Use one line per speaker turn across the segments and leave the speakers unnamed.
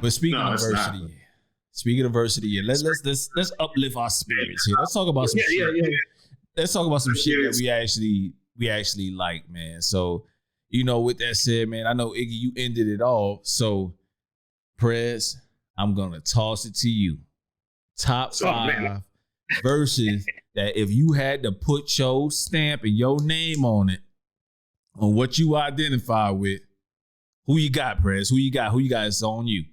But speaking of diversity, yeah, let's uplift our spirits here. Let's talk about some shit. Yeah. Let's talk about some shit that we actually like, man. So, with that said, man, I know Iggy, you ended it all. So, Prez, I'm gonna toss it to you. Top 5 verses that if you had to put your stamp and your name on it, on what you identify with, who you got, Prez? Who you got? It's on you.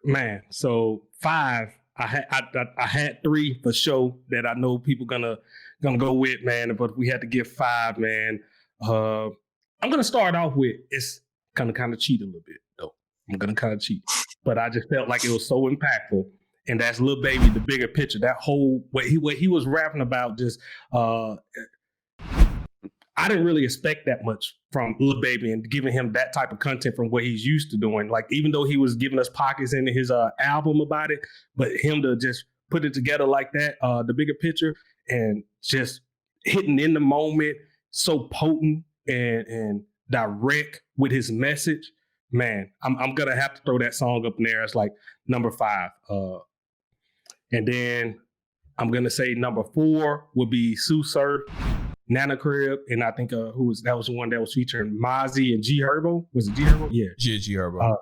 Man, so 5. I had 3 for sure that I know people gonna go with, man. But we had to give 5, man. I'm gonna start off with, it's gonna kind of cheat a little bit though. I'm gonna kind of cheat, but I just felt like it was so impactful. And that's Lil Baby, The Bigger Picture. That whole what he was rapping about, just I didn't really expect that much from Lil Baby and giving him that type of content from what he's used to doing. Like, even though he was giving us pockets in his album about it, but him to just put it together like that, The Bigger Picture, and just hitting in the moment, so potent and direct with his message, man, I'm gonna have to throw that song up in there as like number 5. And then I'm gonna say number 4 would be Soo Surf, Nana Crib, and I think that was the one that was featuring Mozzie and G Herbo. Was it G Herbo? Yeah,
G Herbo.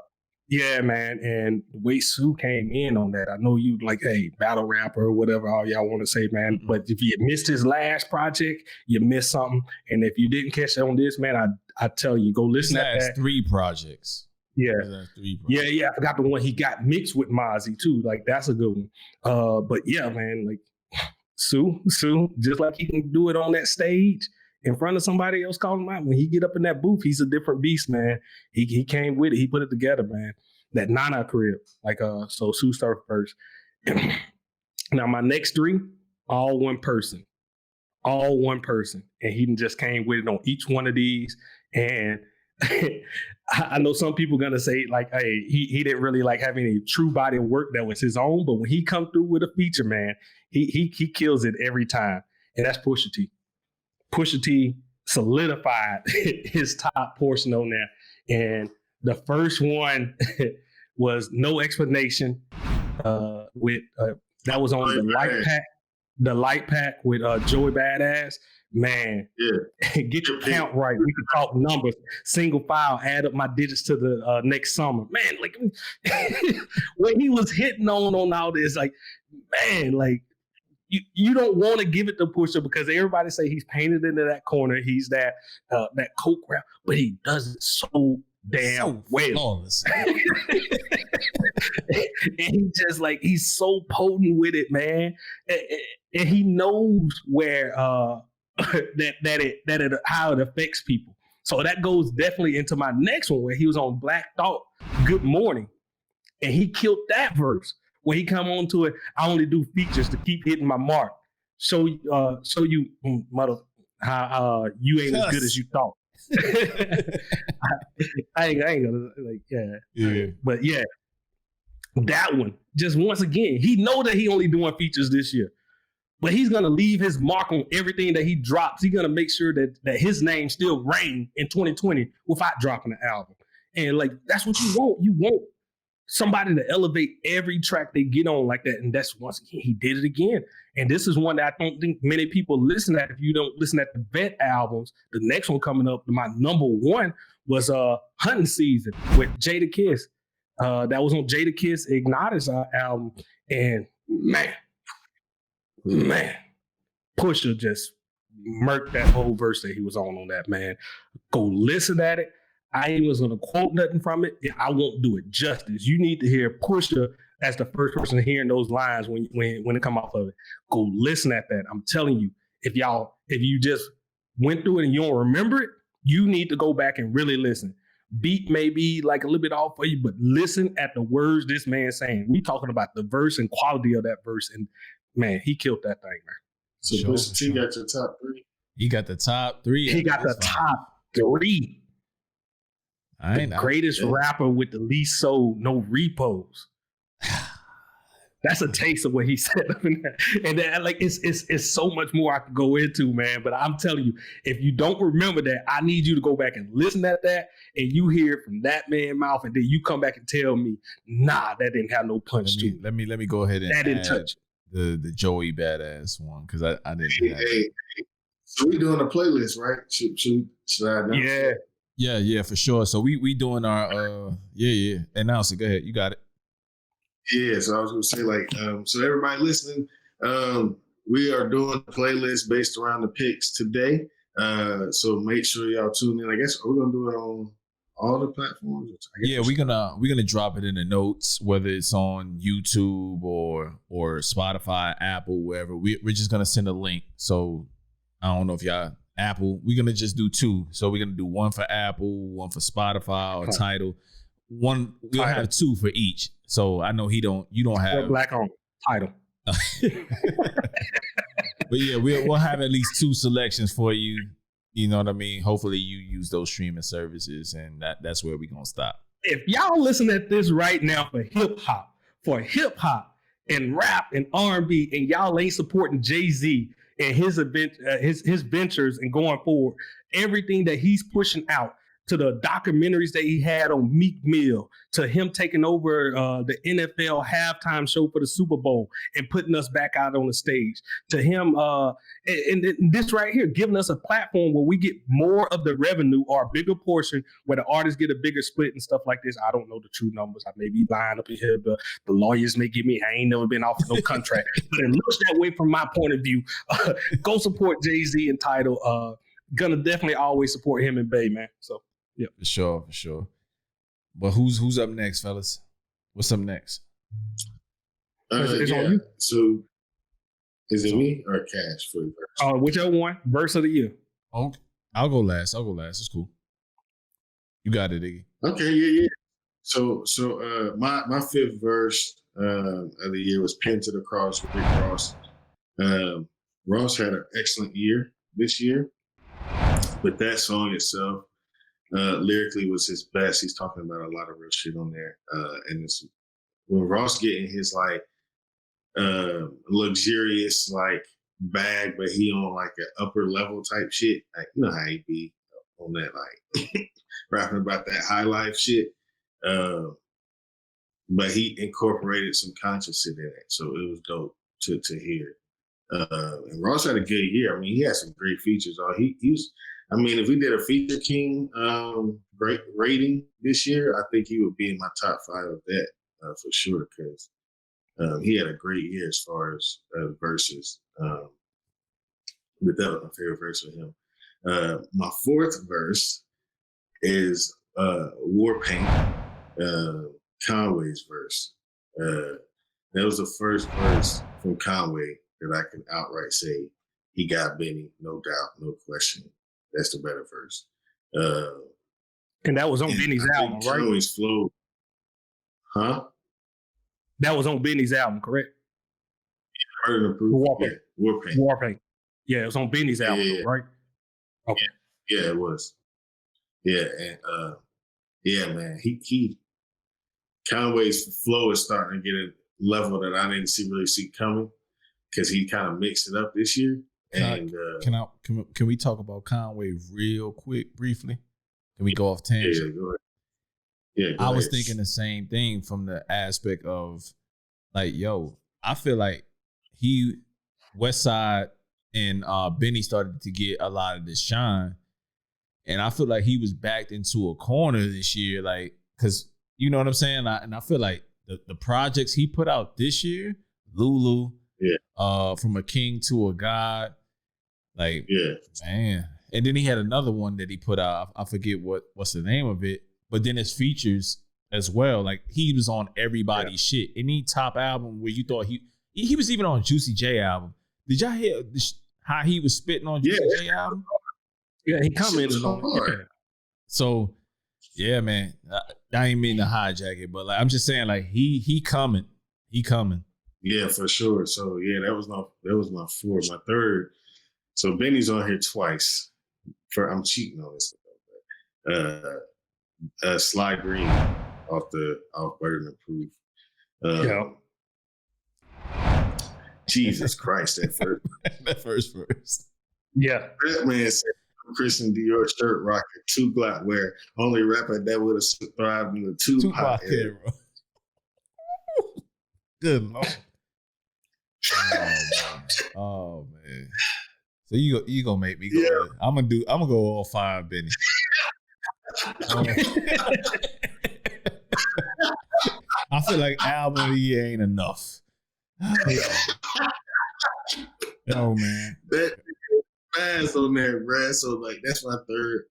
Yeah, man. And the way Soo came in on that, I know you like, hey, battle rapper or whatever, all y'all want to say, man. But if you missed his last project, you missed something. And if you didn't catch it on this, man, I tell you, go listen to that.
3 projects.
Yeah. Yeah. I forgot the one he got mixed with Mozzie too. Like, that's a good one. But yeah, man, like Soo, just like he can do it on that stage in front of somebody else calling him out. When he get up in that booth, he's a different beast, man. He came with it. He put it together, man. That Nana Crib, like so Soo Surf first. Now my next 3, all one person, and he just came with it on each one of these. And I know some people gonna say like, hey, he didn't really like have any true body of work that was his own, but when he come through with a feature, man, he kills it every time, and that's Pusha T. Pusha T solidified his top portion on there, and the first one was No Explanation. With that was on the light pack with Joey Badass. Man, get your count right. We can talk numbers, single file, add up my digits to the next summer. Man, like when he was hitting on all this, like, man, like you don't want to give it to Pusha because everybody say he's painted into that corner. He's that coke rap, but he does it so damn well. And he just like, he's so potent with it, man. And he knows where that how it affects people. So that goes definitely into my next one where he was on Black Thought, Good Morning, and he killed that verse where he come on to it. I only do features to keep hitting my mark. Show you mother how you ain't as good as you thought. I ain't gonna like yeah. But yeah, that one just once again, he know that he only doing features this year. But he's going to leave his mark on everything that he drops. He's going to make sure that his name still reign in 2020 without dropping an album. And like, that's what you want. You want somebody to elevate every track they get on like that. And that's, once again, he did it again. And this is one that I don't think many people listen at. If you don't listen at the Vet albums, the next one coming up, my number 1 was Hunting Season with Jada Kiss. That was on Jada Kiss Ignatius album. And man, Pusha just murked that whole verse that he was on that, man. Go listen at it. I ain't was gonna quote nothing from it. I won't do it justice. You need to hear Pusha as the first person hearing those lines when it come off of it. Go listen at that. I'm telling you, if you just went through it and you don't remember it, you need to go back and really listen. Beat may be like a little bit off for you, but listen at the words this man's saying. We talking about the verse and quality of that verse, and man, he killed that thing, man.
So Pusha T got your top 3.
He got the top 3.
He got the top 3. The greatest rapper with the least sold, no repos. That's a taste of what he said up in there. And then, like, it's so much more I could go into, man. But I'm telling you, if you don't remember that, I need you to go back and listen at that, and you hear it from that man's mouth, and then you come back and tell me, nah, that didn't have no punch to it.
Let me go ahead and
that didn't touch
the Joey Badass one, because I didn't have it.
So we doing a playlist, right? Should I announce?
Yeah, for sure. So we doing our announce it. Go ahead, you got it.
Yeah, so I was gonna say, like, so everybody listening, we are doing a playlist based around the picks today. So make sure y'all tune in. I guess we're gonna do it on all the platforms.
Yeah, we're gonna drop it in the notes, whether it's on YouTube or Spotify, Apple, wherever. We're just gonna send a link. So I don't know if y'all Apple. We're gonna just do 2. So we're gonna do one for Apple, one for Spotify or Tidal. We'll have 2 for each. So I know you don't have
black on Tidal.
But yeah, we'll have at least 2 selections for you. You know what I mean? Hopefully you use those streaming services, and that's where we're gonna stop.
If y'all listen at this right now for hip hop and rap and R&B, and y'all ain't supporting Jay-Z and his ventures and going forward, everything that he's pushing out, to the documentaries that he had on Meek Mill, to him taking over the NFL halftime show for the Super Bowl and putting us back out on the stage, to him, and this right here, giving us a platform where we get more of the revenue or a bigger portion, where the artists get a bigger split and stuff like this. I don't know the true numbers. I may be lying up in here. The lawyers may give me, I ain't never been offered no contract. But it looks that way from my point of view. Go support Jay-Z and Tidal. Gonna definitely always support him and Bay, man. So. Yeah,
for sure. But who's up next, fellas? What's up next?
It's on you.
So, is it me or Cash for the verse?
Whichever one. Verse of the year.
Okay, I'll go last. It's cool. You got it, Iggy.
Okay, yeah. So my 5th verse of the year was "Pinned to the Cross" with Rick Ross. Ross had an excellent year this year, but that song itself, lyrically, was his best. He's talking about a lot of real shit on there. And it's when Ross getting his like luxurious like bag, but he on like an upper level type shit. Like, you know how he be on that, like rapping about that high life shit. But he incorporated some conscious shit in it. So it was dope to hear. And Ross had a good year. I mean, he had some great features. He's I mean, if we did a Feature King great rating this year, I think he would be in my top 5 of that for sure, because he had a great year as far as verses. But that was my favorite verse of him. My 4th verse is War Paint, Conway's verse. That was the first verse from Conway that I can outright say he got Benny, no doubt, no question. That's the better verse.
And that was on Benny's album, right?
Conway's flow. Huh?
That was on Benny's album, correct?
War Paint.
Yeah, it was on Benny's album, right? Okay.
Yeah, it was. Yeah, and man, he Conway's flow is starting to get a level that I didn't really see coming, because he kind of mixed it up this year. And
can we talk about Conway real quick, briefly? Can we go off tangent?
Yeah, go ahead. Yeah,
I was thinking the same thing from the aspect of like, yo, I feel like Westside and Benny started to get a lot of this shine, and I feel like he was backed into a corner this year, like, because you know what I'm saying. And I feel like the projects he put out this year, Lulu, From a King to a God, like, man. And then he had another one that he put out. I forget what's the name of it, but then his features as well. Like, he was on everybody's shit. Any top album where you thought he was even on Juicy J album. Did y'all hear how he was spitting on Juicy J album?
Yeah, he commented on it. Yeah.
So, yeah, man, I ain't mean to hijack it, but like, I'm just saying, like, he coming.
Yeah, for sure. So yeah, that was my 4. My 3rd. So Benny's on here twice. I'm cheating on this. Sly Green off Burden of Proof. Jesus Christ,
that first verse.
Yeah.
That man said Christian Dior shirt rocker, 2 Glock wear, only rapper that would have thrived in the Tupac era.
Good Lord. Oh man. So you gonna make me go. Yeah. I'm gonna go all 5 Benny. I feel like album of the year ain't enough. Oh man.
That fast on there, Brad. So like that's my third.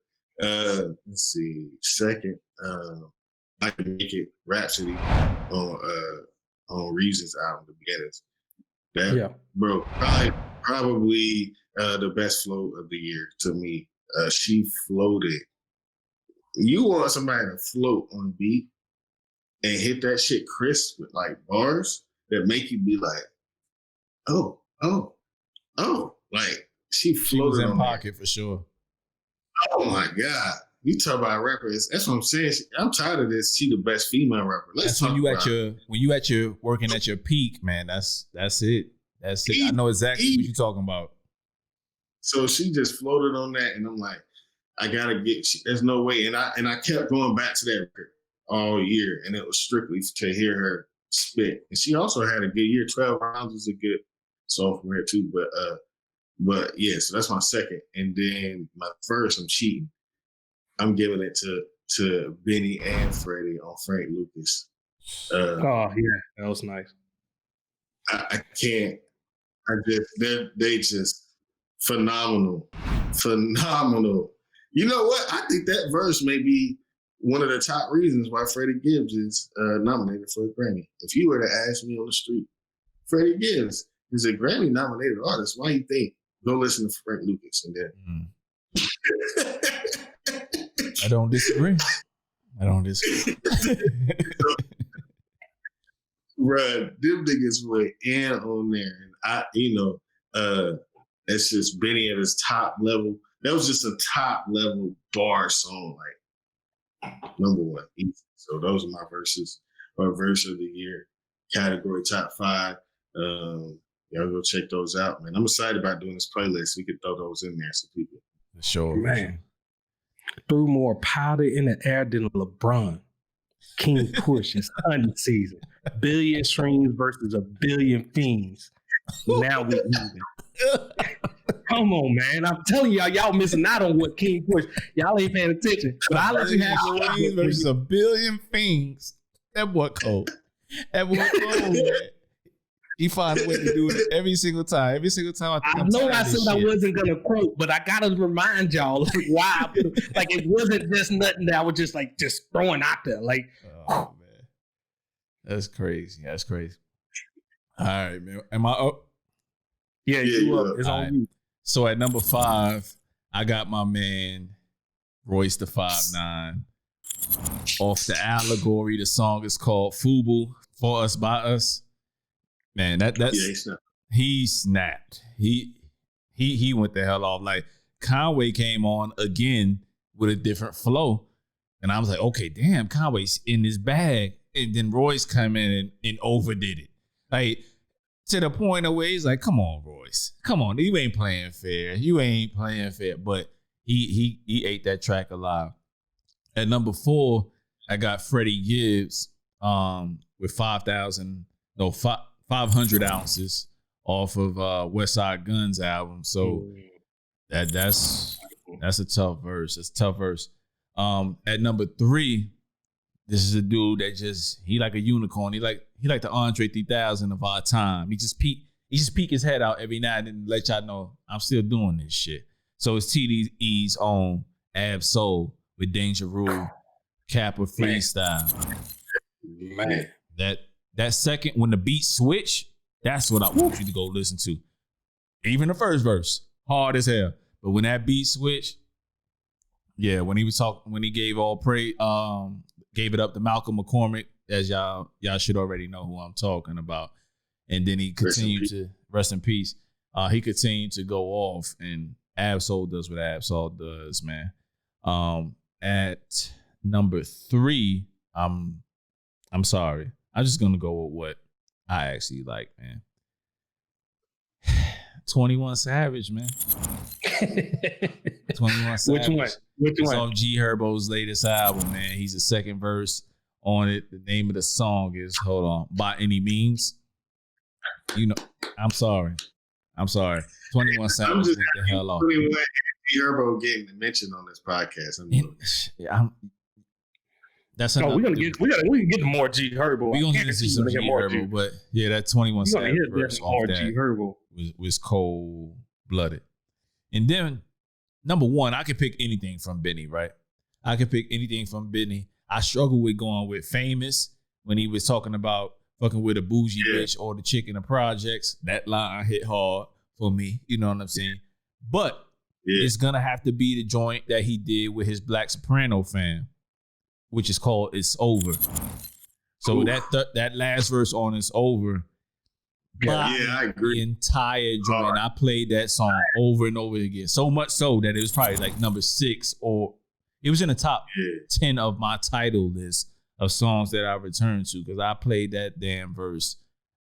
Let's see. Second, I Can Make It Rhapsody on Reasons album, The Beginnings. That bro, probably the best flow of the year to me. She floated. You want somebody to float on beat and hit that shit crisp with like bars that make you be like, oh, like she floated.
She was in
on
pocket
there.
For sure.
Oh my God. You talk about rappers. That's what I'm saying. I'm tired of this. She the best female rapper.
Let's talk about when you at your working at your peak, man. That's it. That's it. I know exactly what you're talking about.
So she just floated on that, and I'm like, I gotta get. There's no way. And I kept going back to that record all year, and it was strictly to hear her spit. And she also had a good year. 12 rounds was a good song from her too. But yeah, so that's my second. And then my first, I'm cheating. I'm giving it to Benny and Freddy on Frank Lucas.
Oh yeah, that was nice.
I can't. They just phenomenal. You know what? I think that verse may be one of the top reasons why Freddy Gibbs is nominated for a Grammy. If you were to ask me on the street, Freddy Gibbs is a Grammy nominated artist. Why do you think? Go listen to Frank Lucas and then.
I don't disagree.
Bruh, them niggas went in on there. And it's just Benny at his top level. That was just a top level bar song, like number one. So those are my verses, or verse of the year category, top 5. Y'all go check those out, man. I'm excited about doing this playlist. We could throw those in there so people.
Sure,
man. Threw more powder in the air than LeBron. King Push is hunting season. 1 billion streams versus 1 billion fiends. Now we even. Come on, man. I'm telling y'all missing out on what King Push. Y'all ain't paying attention. But I'll let you have
streams versus 1 billion fiends. That boy cold. Man. He find a way to do it every single time. I think
I know I said I wasn't gonna quote, but I gotta remind y'all like why. Like it wasn't just nothing that I was just throwing out there. Like,
oh man, that's crazy. All right, man. Am I up?
Yeah, you up. It's on you.
So at number 5, I got my man Royce the 5'9" off the Allegory. The song is called "Fubu," For Us By Us. Man, he snapped. He went the hell off. Like Conway came on again with a different flow, and I was like, okay, damn, Conway's in his bag. And then Royce come in and overdid it, like to the point of where he's like, come on, Royce, come on, you ain't playing fair. But he ate that track alive. At number 4, I got Freddy Gibbs with 500 ounces off of Westside Gunn's album. So that's a tough verse. It's a tough verse. At number 3, this is a dude that he like a unicorn. He like the Andre 3000 of our time. He just peek his head out every now and then and let y'all know I'm still doing this shit. So it's TDE's own AbSoul with Danger Rule, Kappa Freestyle.
Man.
That second, when the beat switch, that's what I want you to go listen to. Even the first verse, hard as hell. But when that beat switch, yeah, when he gave all praise, gave it up to Malcolm McCormick, as y'all should already know who I'm talking about. And then he continued to rest in peace. He continued to go off, and AbSoul does what AbSoul does, man. At number 3, I'm sorry. I'm just gonna go with what I actually like, man. 21 Savage, man. 21 Savage.
Which one?
It's off G Herbo's latest album, man. He's the second verse on it. The name of the song is, hold on, By Any Means. You know, I'm sorry. 21 Savage went the hell off.
G Herbo getting mentioned on this podcast.
That's we can get to more G Herbo.
We're gonna get into some G Herbo, but yeah, that 21 Savage verse off that was cold blooded. And then number one, I could pick anything from Benny, right? I could pick anything from Benny. I struggle with going with Famous when he was talking about fucking with a bougie bitch or the chick in the projects. That line hit hard for me. You know what I'm saying? But it's gonna have to be the joint that he did with his Black Soprano fam, which is called It's Over. So that last verse on It's Over,
I agree.
The entire joint. I played that song over and over again. So much so that it was probably like number 6 or it was in the top 10 of my title list of songs that I returned to because I played that damn verse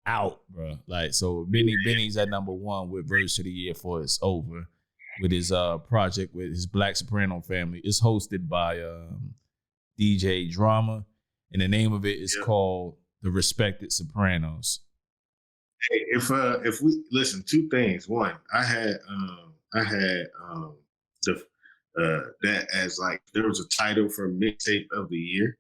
out, bro. Like, so Benny's at number 1 with verse of the year for It's Over with his project with his Black Soprano family. It's hosted by DJ Drama, and the name of it is called The Respected Sopranos.
Hey, if we listen, 2 things. One, I had that as like there was a title for mixtape of the year,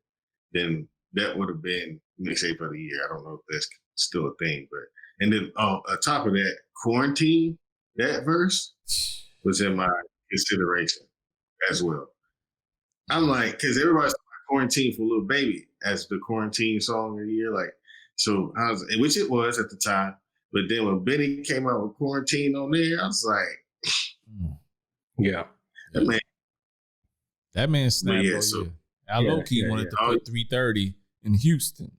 then that would have been mixtape of the year. I don't know if that's still a thing, but and then on top of that, Quarantine, that verse was in my consideration as well. I'm like, because everybody's Quarantine for Lil Baby as the quarantine song of the year, like, so which it was at the time, but then when Benny came out with Quarantine on there, I was like,
that man snapped. I low key wanted to put 330 in Houston.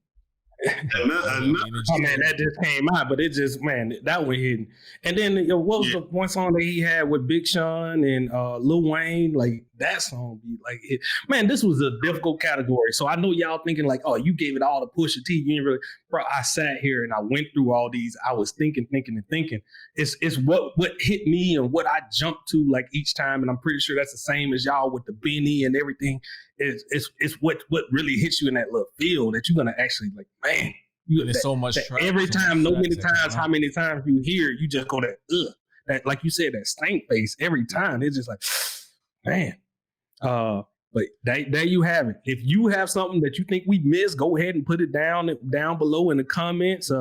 That just came out, but it just, man, that was hidden. And then what was the one song that he had with Big Sean and Lil Wayne? Like that song, be like, man, this was a difficult category. So I know y'all thinking like, oh, you gave it all to Pusha T. You didn't really, bro. I sat here and I went through all these. I was thinking. It's what hit me and what I jumped to like each time, and I'm pretty sure that's the same as y'all with the Benny and everything. It's what really hits you in that little feel that you're gonna actually like, man.
There's so much
every time, how many times you hear, you just go that that, like you said, that stank face every time. It's just like, man. But there you have it. If you have something that you think we missed, go ahead and put it down below in the comments.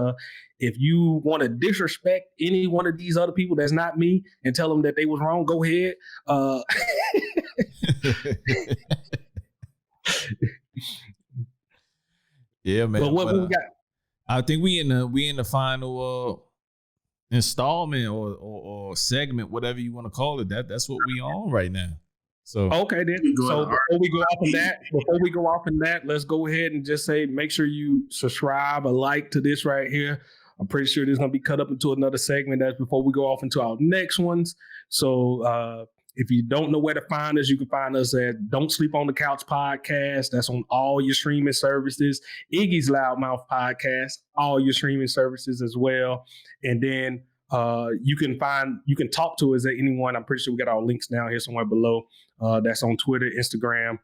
If you want to disrespect any one of these other people that's not me and tell them that they was wrong, go ahead.
Yeah, man.
But what we got?
I think we in the final installment or segment, whatever you want to call it. That's what we on right now. So
okay, then. So before we go off on that, let's go ahead and just say, make sure you subscribe or like to this right here. I'm pretty sure this is gonna be cut up into another segment. That's before we go off into our next ones. So if you don't know where to find us, you can find us at Don't Sleep on the Couch Podcast. That's on all your streaming services. Iggy's Loudmouth Podcast, all your streaming services as well. And then you can talk to us at anyone. I'm pretty sure we got our links down here somewhere below. That's on Twitter, Instagram.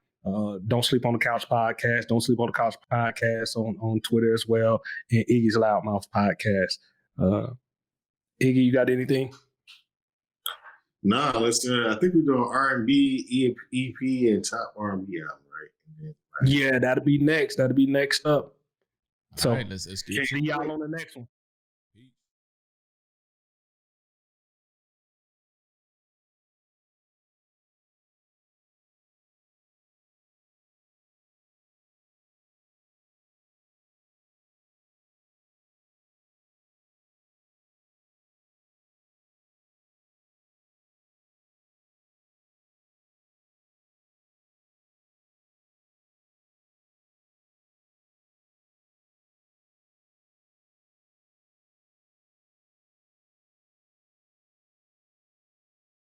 Don't Sleep on the Couch Podcast. Don't Sleep on the Couch Podcast on Twitter as well. And Iggy's Loudmouth Podcast. Iggy, you got anything?
Nah, let's. I think we're doing RnB EP and top RnB album, right?
Yeah, that'll be next. That'll be next up. So
all right, let's get
see y'all on the next one.